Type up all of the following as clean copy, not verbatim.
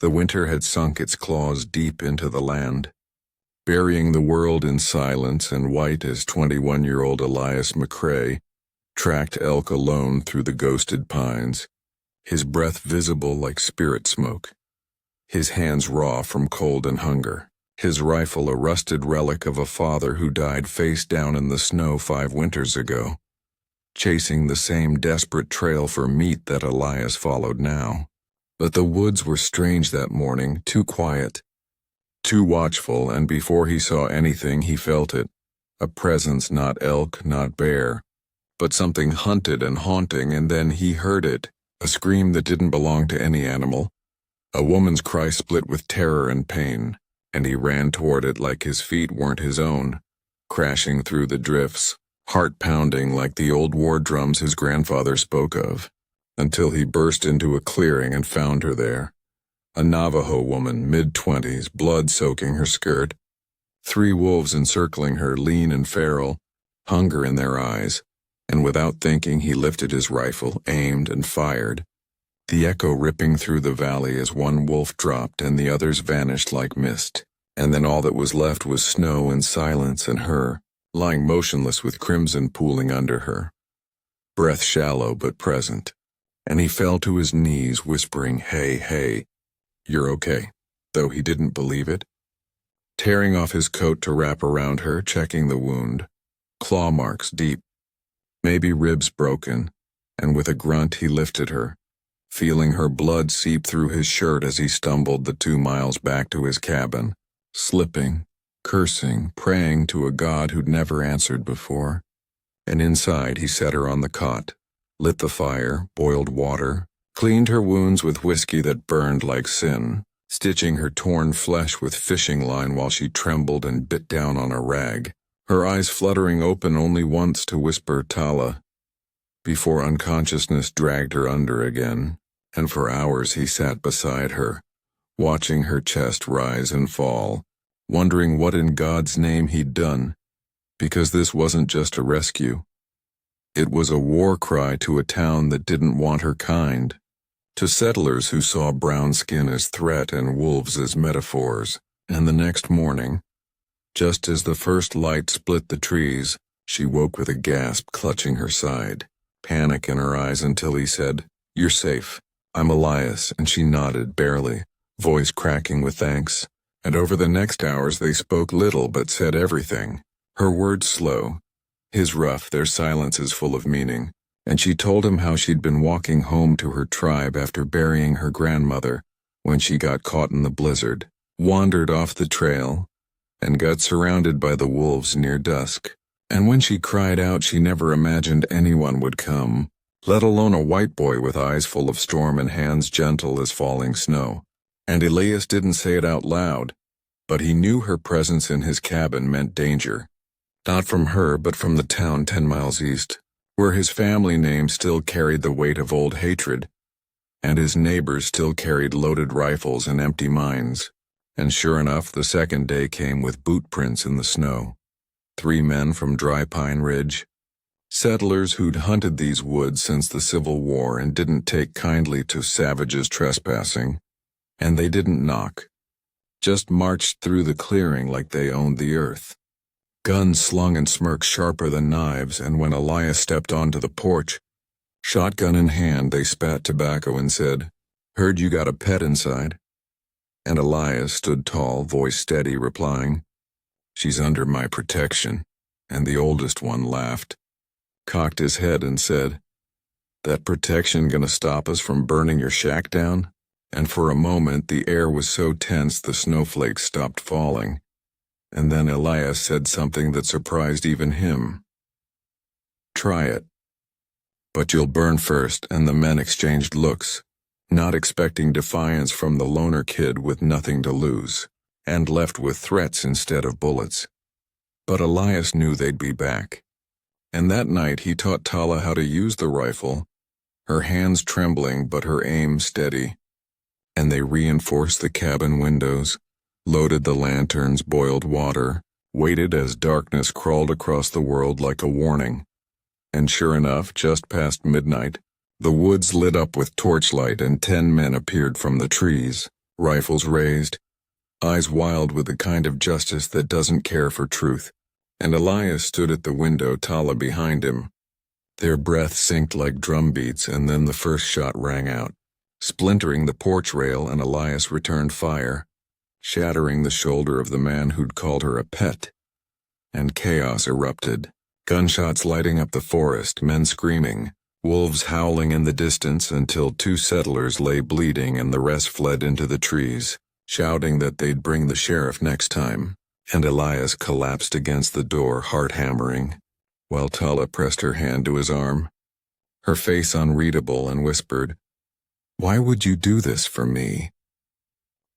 The winter had sunk its claws deep into the land, burying the world in silence, and white as 21-year-old Elias McCrae tracked elk alone through the ghosted pines, his breath visible like spirit smoke, his hands raw from cold and hunger, his rifle a rusted relic of a father who died face down in the snow 5 winters ago, chasing the same desperate trail for meat that Elias followed now. But the woods were strange that morning, too quiet, too watchful, and before he saw anything he felt it, a presence not elk, not bear, but something hunted and haunting, and then he heard it, a scream that didn't belong to any animal, a woman's cry split with terror and pain, and he ran toward it like his feet weren't his own, crashing through the drifts, heart pounding like the old war drums his grandfather spoke of, until he burst into a clearing and found her there. A Navajo woman, mid-20s, blood soaking her skirt, 3 wolves encircling her, lean and feral, hunger in their eyes, and without thinking he lifted his rifle, aimed, and fired, the echo ripping through the valley as one wolf dropped and the others vanished like mist, and then all that was left was snow and silence and her, lying motionless with crimson pooling under her, breath shallow but present. And he fell to his knees, whispering, "Hey, hey, you're okay," though he didn't believe it. Tearing off his coat to wrap around her, checking the wound, claw marks deep, maybe ribs broken, and with a grunt he lifted her, feeling her blood seep through his shirt as he stumbled the 2 miles back to his cabin, slipping, cursing, praying to a God who'd never answered before. And inside he set her on the cot, lit the fire, boiled water, cleaned her wounds with whiskey that burned like sin, stitching her torn flesh with fishing line while she trembled and bit down on a rag, her eyes fluttering open only once to whisper Tala, before unconsciousness dragged her under again, and for hours he sat beside her, watching her chest rise and fall, wondering what in God's name he'd done, because this wasn't just a rescue. It was a war cry to a town that didn't want her kind, to settlers who saw brown skin as threat and wolves as metaphors. And the next morning, just as the first light split the trees, she woke with a gasp, clutching her side, panic in her eyes, until he said, "You're safe. I'm Elias," and she nodded barely, voice cracking with thanks. And over the next hours they spoke little but said everything, her words slow, his rough, their silences full of meaning, and she told him how she'd been walking home to her tribe after burying her grandmother when she got caught in the blizzard, wandered off the trail, and got surrounded by the wolves near dusk. And when she cried out, she never imagined anyone would come, let alone a white boy with eyes full of storm and hands gentle as falling snow. And Elias didn't say it out loud, but he knew her presence in his cabin meant danger. Not from her, but from the town 10 miles east, where his family name still carried the weight of old hatred, and his neighbors still carried loaded rifles and empty mines. And sure enough, the second day came with boot prints in the snow. 3 men from Dry Pine Ridge, settlers who'd hunted these woods since the Civil War and didn't take kindly to savages trespassing. And they didn't knock, just marched through the clearing like they owned the earth. Guns slung and smirks sharper than knives, and when Elias stepped onto the porch, shotgun in hand, they spat tobacco and said, "Heard you got a pet inside?" And Elias stood tall, voice steady, replying, "She's under my protection." And the oldest one laughed, cocked his head and said, "That protection gonna stop us from burning your shack down?" And for a moment the air was so tense the snowflakes stopped falling. And then Elias said something that surprised even him. "Try it. But you'll burn first." And the men exchanged looks, not expecting defiance from the loner kid with nothing to lose, and left with threats instead of bullets. But Elias knew they'd be back. And that night he taught Tala how to use the rifle, her hands trembling but her aim steady. And they reinforced the cabin windows, loaded the lanterns, boiled water, waited as darkness crawled across the world like a warning. And sure enough, just past midnight, the woods lit up with torchlight and 10 men appeared from the trees, rifles raised, eyes wild with the kind of justice that doesn't care for truth. And Elias stood at the window, Tala behind him. Their breath synced like drum beats, and then the first shot rang out, splintering the porch rail, and Elias returned fire, shattering the shoulder of the man who'd called her a pet. And chaos erupted. Gunshots lighting up the forest, men screaming, wolves howling in the distance, until 2 settlers lay bleeding and the rest fled into the trees, shouting that they'd bring the sheriff next time. And Elias collapsed against the door, heart hammering, while Tala pressed her hand to his arm, her face unreadable, and whispered, "Why would you do this for me?"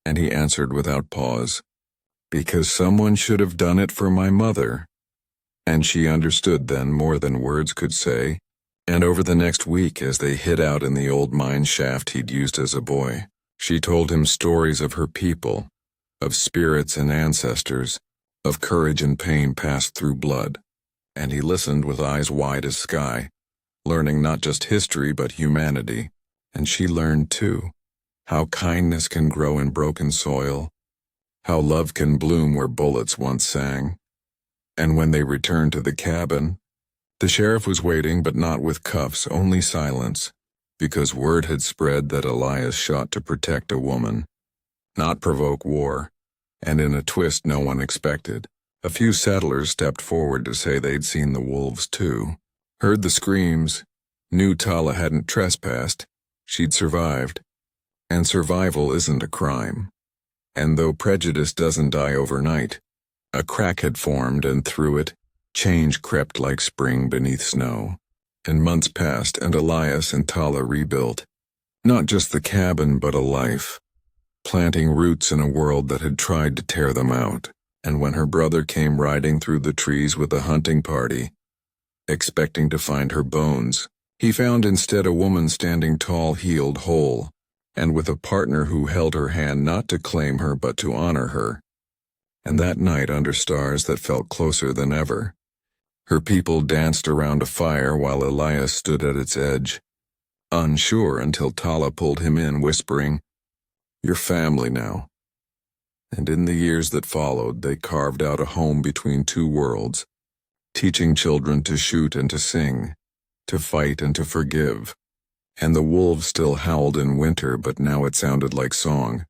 And he answered without pause, "Because someone should have done it for my mother." And she understood then more than words could say. And over the next week, as they hid out in the old mine shaft he'd used as a boy, she told him stories of her people, of spirits and ancestors, of courage and pain passed through blood. And he listened with eyes wide as sky, learning not just history but humanity. And she learned too, how kindness can grow in broken soil, how love can bloom where bullets once sang. And when they returned to the cabin, the sheriff was waiting, but not with cuffs, only silence, because word had spread that Elias shot to protect a woman, not provoke war. And in a twist no one expected, a few settlers stepped forward to say they'd seen the wolves too, heard the screams, knew Tala hadn't trespassed, she'd survived. And survival isn't a crime. And though prejudice doesn't die overnight, a crack had formed, and through it, change crept like spring beneath snow. And months passed, and Elias and Tala rebuilt, not just the cabin but a life, planting roots in a world that had tried to tear them out. And when her brother came riding through the trees with a hunting party, expecting to find her bones, he found instead a woman standing tall, healed, whole, and with a partner who held her hand not to claim her but to honor her. And that night, under stars that felt closer than ever, her people danced around a fire while Elias stood at its edge, unsure, until Tala pulled him in, whispering, "You're family now." And in the years that followed, they carved out a home between 2 worlds, teaching children to shoot and to sing, to fight and to forgive. And the wolves still howled in winter, but now it sounded like song,